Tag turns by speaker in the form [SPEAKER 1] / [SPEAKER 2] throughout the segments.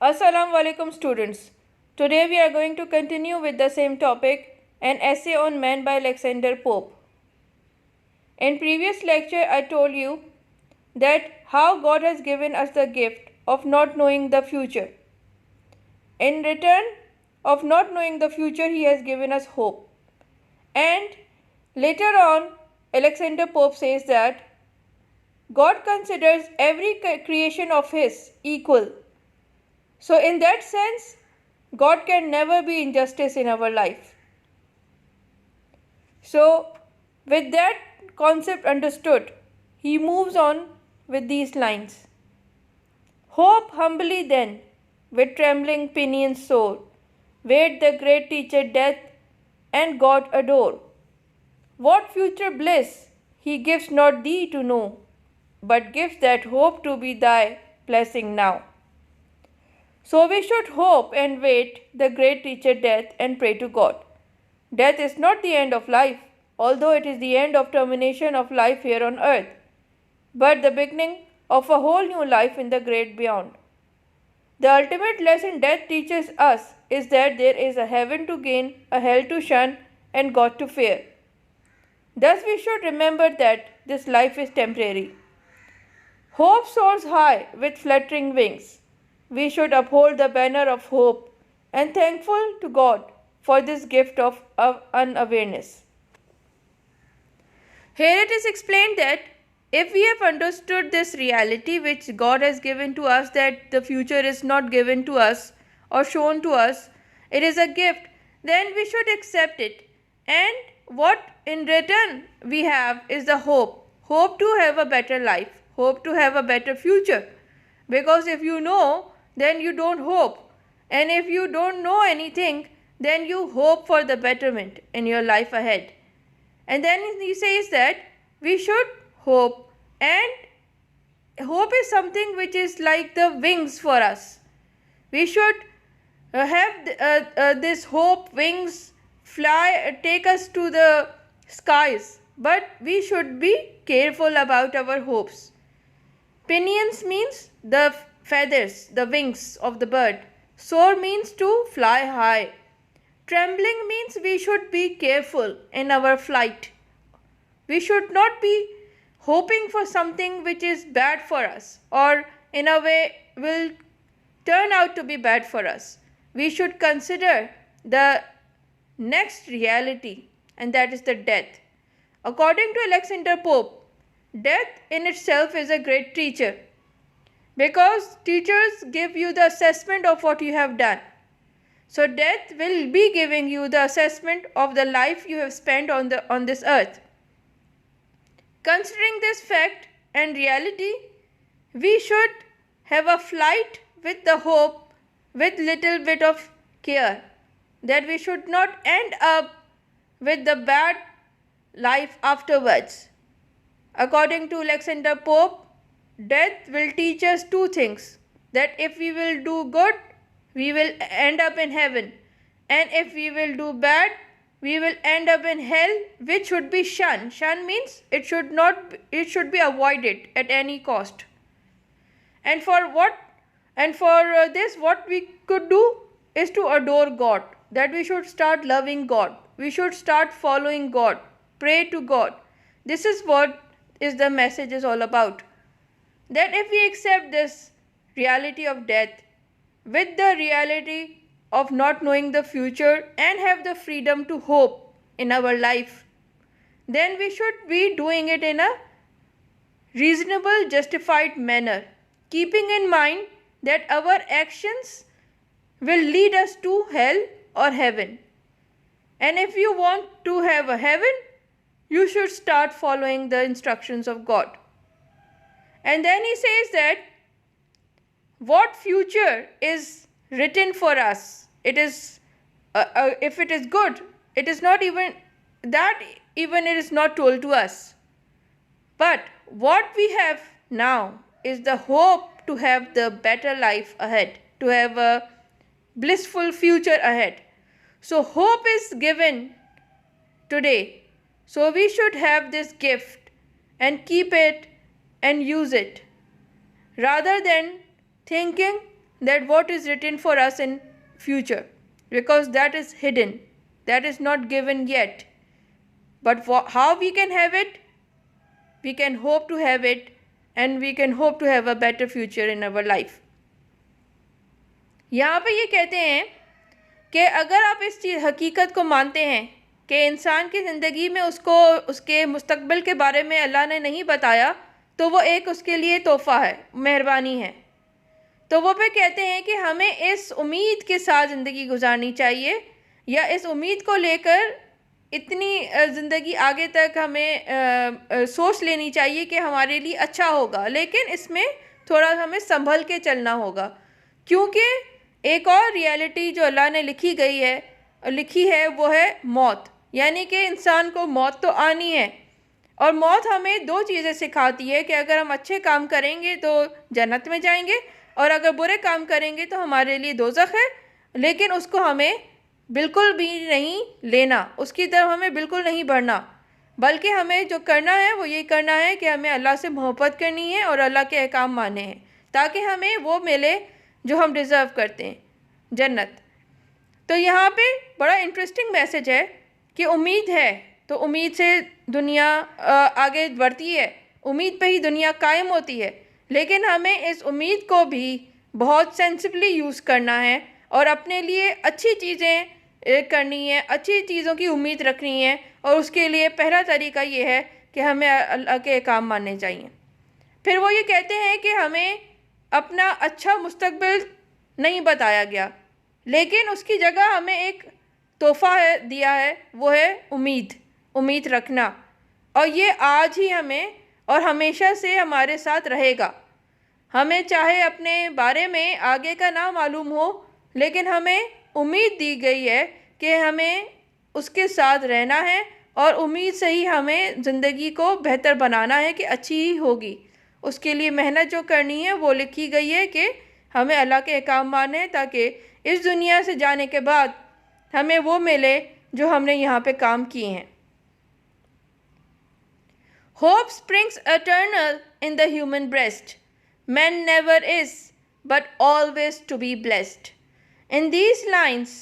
[SPEAKER 1] Assalamu alaikum students. Today we are going to continue with the same topic, an essay on man by Alexander Pope. In previous lecture I told you that how God has given us the gift of not knowing the future. In return of not knowing the future, he has given us hope. And later on Alexander Pope says that God considers every creation of his equal. So in that sense, God can never be injustice in our life. So with that concept understood, he moves on with these lines. Hope humbly then, with trembling pinions soar, wait the great teacher death, and God adore. What future bliss he gives not thee to know, but gives that hope to be thy blessing now. So we should hope and wait the great teacher death and pray to God. Death is not the end of life, although it is the end of termination of life here on earth, but the beginning of a whole new life in the great beyond. The ultimate lesson death teaches us is that there is a heaven to gain, a hell to shun, and God to fear. Thus we should remember that this life is temporary. Hope soars high with fluttering wings. We should uphold the banner of hope and thankful to God for this gift of unawareness. Here it is explained that if we have understood this reality which God has given to us, that the future is not given to us or shown to us, it is a gift, then we should accept it. And what in return we have is the hope to have a better life, hope to have a better future. Because if you know, then you don't hope, and if you don't know anything, then you hope for the betterment in your life ahead. And then he says that we should hope, and hope is something which is like the wings for us. We should have this hope wings fly, take us to the skies, but we should be careful about our hopes. Pinions means the feathers, the wings of the bird. Soar means to fly high. Trembling means we should be careful in our flight. We should not be hoping for something which is bad for us or in a way will turn out to be bad for us. We should consider the next reality, and that is the death. According to Alexander Pope, death in itself is a great teacher, because teachers give you the assessment of what you have done. So death will be giving you the assessment of the life you have spent on this earth. Considering this fact and reality, we should have a flight with the hope, with little bit of care, that we should not end up with the bad life afterwards. According to Alexander Pope, death will teach us two things, that if we will do good, we will end up in heaven, and if we will do bad, we will end up in hell, which should be shunned. Shun means it should be avoided at any cost. And for this, what we could do is to adore God, that we should start loving God, we should start following God, pray to God. This is what is the message is all about. That if we accept this reality of death with the reality of not knowing the future and have the freedom to hope in our life, then we should be doing it in a reasonable, justified manner, keeping in mind that our actions will lead us to hell or heaven. And if you want to have a heaven, you should start following the instructions of God. And then he says that what future is written for us, it is if it is good, it is not even that, even it is not told to us. But what we have now is the hope to have the better life ahead, to have a blissful future ahead. So hope is given today. So we should have this gift and keep it and use it, rather than thinking that what is written for us in future, because that is hidden, that is not given yet. But how we can have it? We can hope to have it, and we can hope to have a better future in our life. یہاں پہ یہ کہتے ہیں کہ اگر آپ اس چیز حقیقت کو مانتے ہیں کہ انسان کی زندگی میں اس کو اس کے مستقبل کے بارے میں اللہ نے نہیں بتایا، تو وہ ایک اس کے لیے تحفہ ہے، مہربانی ہے. تو وہ پھر کہتے ہیں کہ ہمیں اس امید کے ساتھ زندگی گزارنی چاہیے، یا اس امید کو لے کر اتنی زندگی آگے تک ہمیں سوچ لینی چاہیے کہ ہمارے لیے اچھا ہوگا، لیکن اس میں تھوڑا ہمیں سنبھل کے چلنا ہوگا. کیونکہ ایک اور ریالٹی جو اللہ نے لکھی ہے وہ ہے موت. یعنی کہ انسان کو موت تو آنی ہے، اور موت ہمیں دو چیزیں سکھاتی ہے کہ اگر ہم اچھے کام کریں گے تو جنت میں جائیں گے، اور اگر برے کام کریں گے تو ہمارے لیے دوزخ ہے. لیکن اس کو ہمیں بالکل بھی نہیں لینا، اس کی طرف ہمیں بالکل نہیں بڑھنا، بلکہ ہمیں جو کرنا ہے وہ یہ کرنا ہے کہ ہمیں اللہ سے محبت کرنی ہے اور اللہ کے احکام ماننے ہیں، تاکہ ہمیں وہ ملے جو ہم ڈیزرو کرتے ہیں، جنت. تو یہاں پہ بڑا انٹرسٹنگ میسج ہے کہ امید ہے تو امید سے دنیا آگے بڑھتی ہے، امید پہ ہی دنیا قائم ہوتی ہے. لیکن ہمیں اس امید کو بھی بہت سینسبلی یوز کرنا ہے، اور اپنے لیے اچھی چیزیں کرنی ہے، اچھی چیزوں کی امید رکھنی ہے. اور اس کے لیے پہلا طریقہ یہ ہے کہ ہمیں اللہ کے احکام ماننے چاہیے. پھر وہ یہ کہتے ہیں کہ ہمیں اپنا اچھا مستقبل نہیں بتایا گیا، لیکن اس کی جگہ ہمیں ایک تحفہ دیا ہے، وہ ہے امید رکھنا. اور یہ آج ہی ہمیں اور ہمیشہ سے ہمارے ساتھ رہے گا. ہمیں چاہے اپنے بارے میں آگے کا نہ معلوم ہو، لیکن ہمیں امید دی گئی ہے کہ ہمیں اس کے ساتھ رہنا ہے، اور امید سے ہی ہمیں زندگی کو بہتر بنانا ہے کہ اچھی ہی ہوگی. اس کے لیے محنت جو کرنی ہے وہ لکھی گئی ہے کہ ہمیں اللہ کے احکام ماننے ہیں، تاکہ اس دنیا سے جانے کے بعد ہمیں وہ ملے جو ہم نے یہاں پہ کام کیے ہیں. Hope springs eternal in the human breast. Man never is, but always to be blessed. In these lines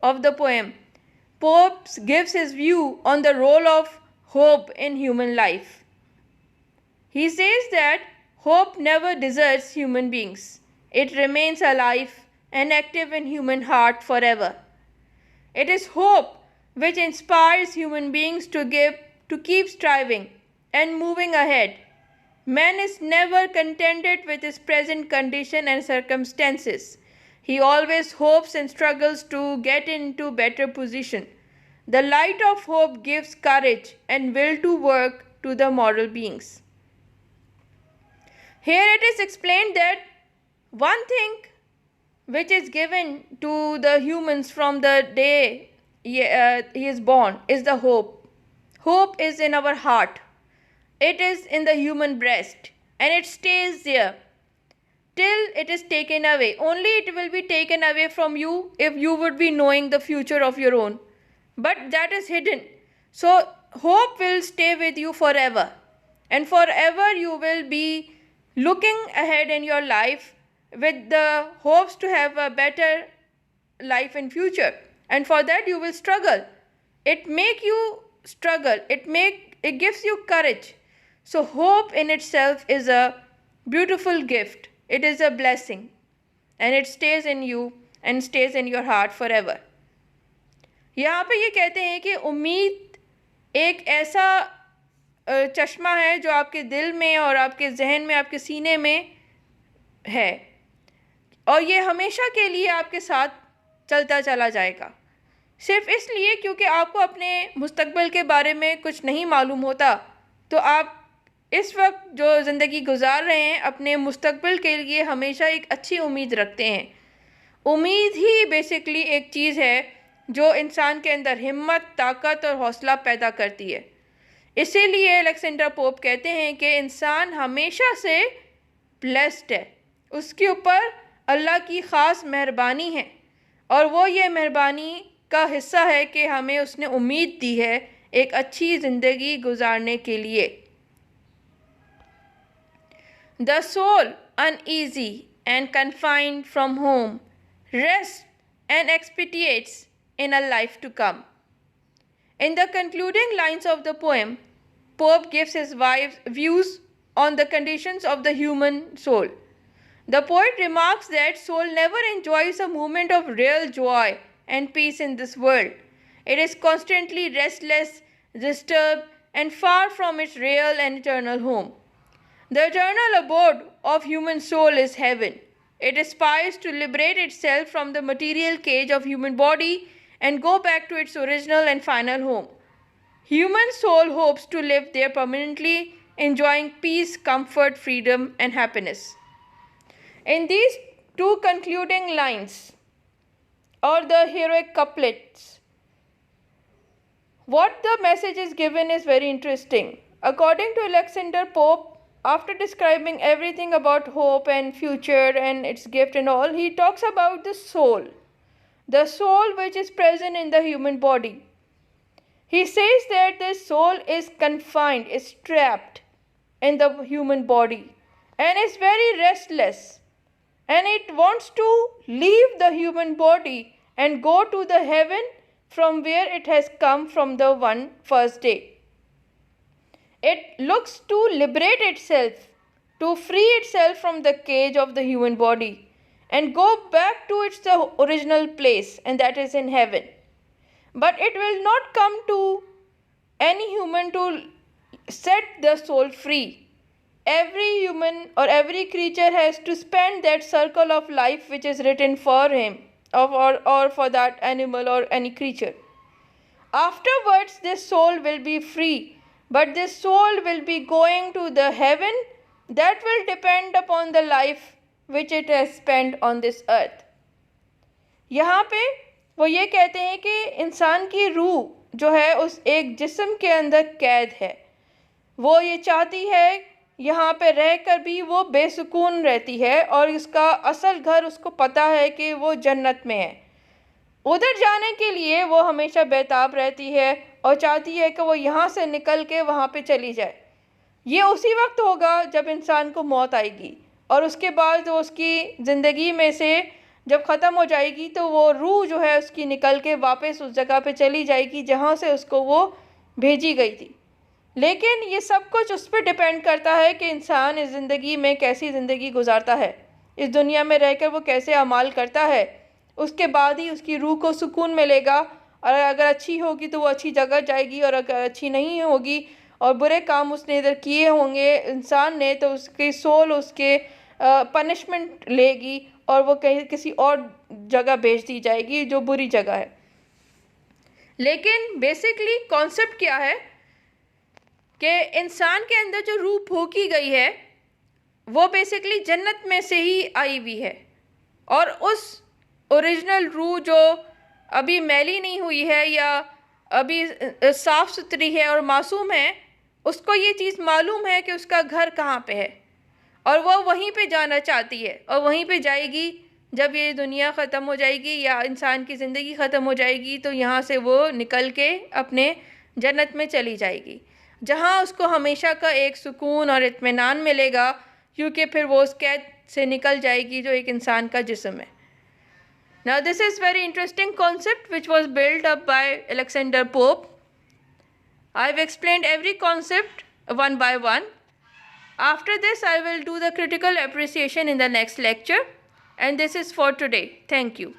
[SPEAKER 1] of the poem, Pope gives his view on the role of hope in human life. He says that hope never deserts human beings. It remains alive and active in human heart forever. It is hope which inspires human beings to keep striving and moving ahead. Man is never contented with his present condition and circumstances. He always hopes and struggles to get into better position. The light of hope gives courage and will to work to the moral beings. Here it is explained that one thing which is given to the humans from the day he is born is the hope. Hope is in our heart. It is in the human breast, and it stays there till it is taken away. Only it will be taken away from you if you would be knowing the future of your own. But that is hidden. So hope will stay with you forever. And forever you will be looking ahead in your life with the hopes to have a better life in future. And for that you will struggle. It makes you struggle. It gives you courage. So hope in itself is a beautiful gift. It is a blessing. And it stays in you and stays in your heart forever. یہاں پہ یہ کہتے ہیں کہ امید ایک ایسا چشمہ ہے جو آپ کے دل میں اور آپ کے ذہن میں، آپ کے سینے میں ہے، اور یہ ہمیشہ کے لیے آپ کے ساتھ چلتا چلا جائے گا. صرف اس لیے کیونکہ آپ کو اپنے مستقبل کے بارے میں کچھ نہیں معلوم ہوتا، تو آپ اس وقت جو زندگی گزار رہے ہیں اپنے مستقبل کے لیے ہمیشہ ایک اچھی امید رکھتے ہیں. امید ہی بیسکلی ایک چیز ہے جو انسان کے اندر ہمت، طاقت اور حوصلہ پیدا کرتی ہے. اسی لیے الیگزینڈر پوپ کہتے ہیں کہ انسان ہمیشہ سے بلیسڈ ہے، اس کے اوپر اللہ کی خاص مہربانی ہے، اور وہ یہ مہربانی کا حصہ ہے کہ ہمیں اس نے امید دی ہے ایک اچھی زندگی گزارنے کے لیے. The soul, uneasy and confined from home, rests and expatiates in a life to come. In the concluding lines of the poem, Pope gives his views on the conditions of the human soul. The poet remarks that soul never enjoys a moment of real joy and peace in this world. It is constantly restless, disturbed, and far from its real and eternal home. The eternal abode of human soul is heaven. It aspires to liberate itself from the material cage of human body and go back to its original and final home. Human soul hopes to live there permanently, enjoying peace, comfort, freedom, and happiness. In these two concluding lines, or the heroic couplets, what the message is given is very interesting. According to Alexander Pope, after describing everything about hope and future and its gift and all, he talks about the soul which is present in the human body. He says that the soul is confined, is trapped in the human body and is very restless, and it wants to leave the human body and go to the heaven from where it has come from the one first day. It looks to liberate itself, to free itself from the cage of the human body and go back to its original place, and that is in heaven. But it will not come to any human to set the soul free. Every human or every creature has to spend that circle of life which is written for him or for that animal or any creature. Afterwards, this soul will be free, but this soul will be going to the heaven that will depend upon the life which it has spent on this earth. यहाँ पे वो ये कहते हैं कि इंसान की रूह जो है उस एक जिस्म के अंदर कैद है. वो ये चाहती है यहाँ पे रहकर भी वो बेसुकून रहती है और इसका असल घर उसको पता है कि वो जन्नत में है. उधर जाने के लिए वो हमेशा बेताब रहती है और चाहती है कि वो यहाँ से निकल के वहाँ पे चली जाए. ये उसी वक्त होगा जब इंसान को मौत आएगी और उसके बाद वो उसकी ज़िंदगी में से जब ख़त्म हो जाएगी तो वो रूह जो है उसकी निकल के वापस उस जगह पे चली जाएगी जहाँ से उसको वो भेजी गई थी. लेकिन ये सब कुछ उस पर डिपेंड करता है कि इंसान इस ज़िंदगी में कैसी ज़िंदगी गुजारता है, इस दुनिया में रहकर वो कैसे अमाल करता है. उसके बाद ही उसकी रूह को सुकून मिलेगा, और अगर अच्छी होगी तो वो अच्छी जगह जाएगी, और अगर अच्छी नहीं होगी और बुरे काम उसने इधर किए होंगे इंसान ने तो उसकी सोल उसके पनिशमेंट लेगी और वो कहीं किसी और जगह भेज दी जाएगी जो बुरी जगह है. लेकिन बेसिकली कॉन्सेप्ट क्या है कि इंसान के अंदर जो रूह फूंकी गई है वो बेसिकली जन्नत में से ही आई हुई है, और उस ओरिजिनल रूह जो अभी मैली नहीं हुई है या अभी साफ़ सुथरी है और मासूम है, उसको ये चीज़ मालूम है कि उसका घर कहाँ पे है और वो वहीं पे जाना चाहती है और वहीं पे जाएगी. जब ये दुनिया ख़त्म हो जाएगी या इंसान की ज़िंदगी ख़त्म हो जाएगी तो यहाँ से वो निकल के अपने जन्नत में चली जाएगी, जहाँ उसको हमेशा का एक सुकून और इत्मीनान मिलेगा, क्योंकि फिर वो उस कैद से निकल जाएगी जो एक इंसान का जिस्म है. Now this is very interesting concept which was built up by Alexander Pope. I have explained every concept one by one. After this I will do the critical appreciation in the next lecture, and this is for today. Thank you.